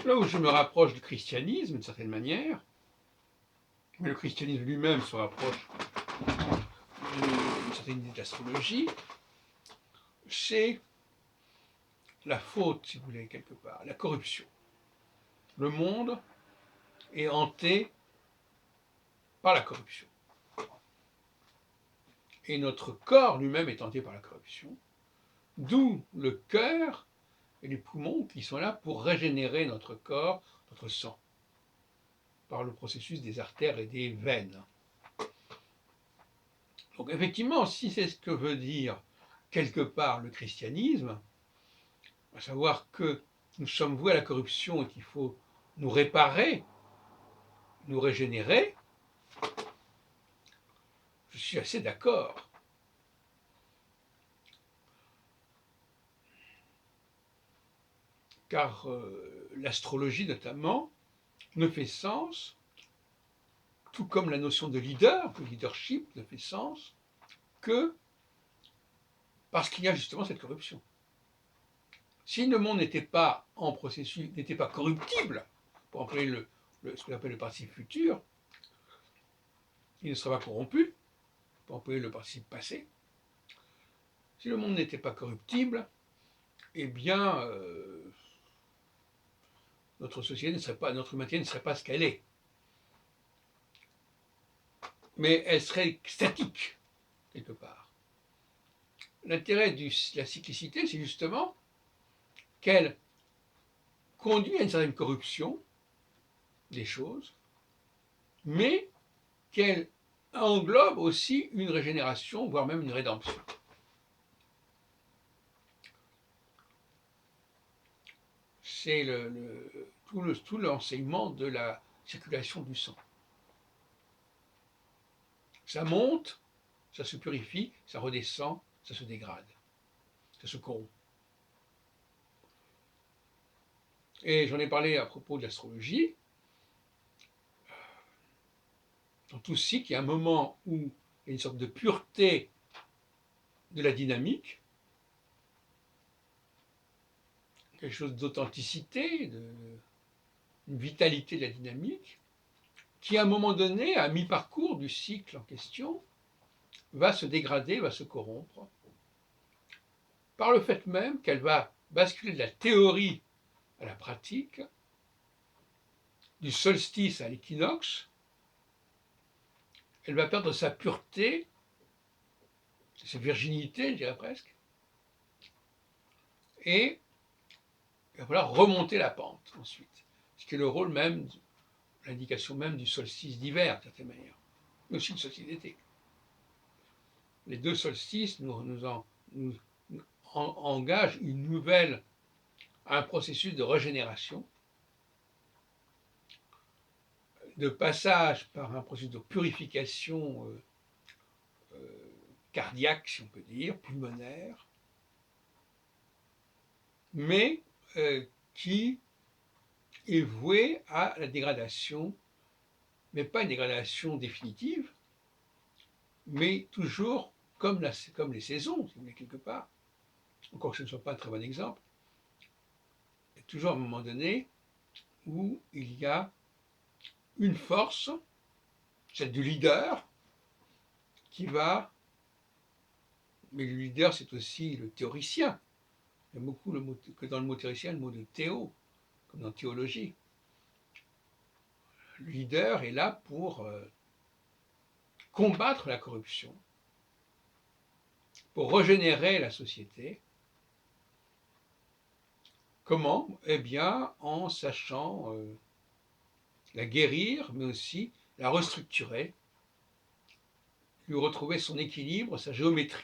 là où je me rapproche du christianisme, d'une certaine manière, mais le christianisme lui-même se rapproche d'une certaine idée d'astrologie, c'est la faute, si vous voulez, quelque part, la corruption. Le monde est hanté par la corruption. Et notre corps lui-même est hanté par la corruption, d'où le cœur et les poumons qui sont là pour régénérer notre corps, notre sang, par le processus des artères et des veines. Donc effectivement, si c'est ce que veut dire quelque part le christianisme, à savoir que nous sommes voués à la corruption et qu'il faut nous réparer, nous régénérer, je suis assez d'accord. Car l'astrologie notamment ne fait sens, tout comme la notion de leader, le leadership ne fait sens que parce qu'il y a justement cette corruption. Si le monde n'était pas en processus, n'était pas corruptible, pour employer ce qu'on appelle le participe futur, il ne serait pas corrompu, pour employer le participe passé. Si le monde n'était pas corruptible, eh bien, notre société ne serait pas, notre humanité ne serait pas ce qu'elle est. Mais elle serait statique, quelque part. L'intérêt de la cyclicité, c'est justement qu'elle conduit à une certaine corruption des choses, mais qu'elle englobe aussi une régénération, voire même une rédemption. C'est tout l'enseignement de la circulation du sang. Ça monte, ça se purifie, ça redescend, ça se dégrade, ça se corrompt. Et j'en ai parlé à propos de l'astrologie. Dans tout cycle, il y a un moment où il y a une sorte de pureté de la dynamique, quelque chose d'authenticité, une vitalité de la dynamique, qui à un moment donné, à mi-parcours du cycle en question, va se dégrader, va se corrompre, par le fait même qu'elle va basculer de la théorie à la pratique, du solstice à l'équinoxe, elle va perdre sa pureté, sa virginité, je dirais presque, et il va falloir remonter la pente ensuite, ce qui est le rôle même, l'indication même du solstice d'hiver, d'une certaine manière, mais aussi du solstice d'été. Les deux solstices nous engagent un processus de régénération, de passage par un processus de purification cardiaque, si on peut dire, pulmonaire, mais qui est voué à la dégradation, mais pas une dégradation définitive, mais toujours comme les saisons, si vous voulez, quelque part, encore que ce ne soit pas un très bon exemple, il y a toujours un moment donné où il y a une force, celle du leader, qui va, mais le leader c'est aussi le théoricien, il y a beaucoup que dans le mot théoricien le mot de théo, comme dans théologie. Le leader est là pour combattre la corruption, pour régénérer la société. Comment? Eh bien, en sachant la guérir, mais aussi la restructurer, lui retrouver son équilibre, sa géométrie.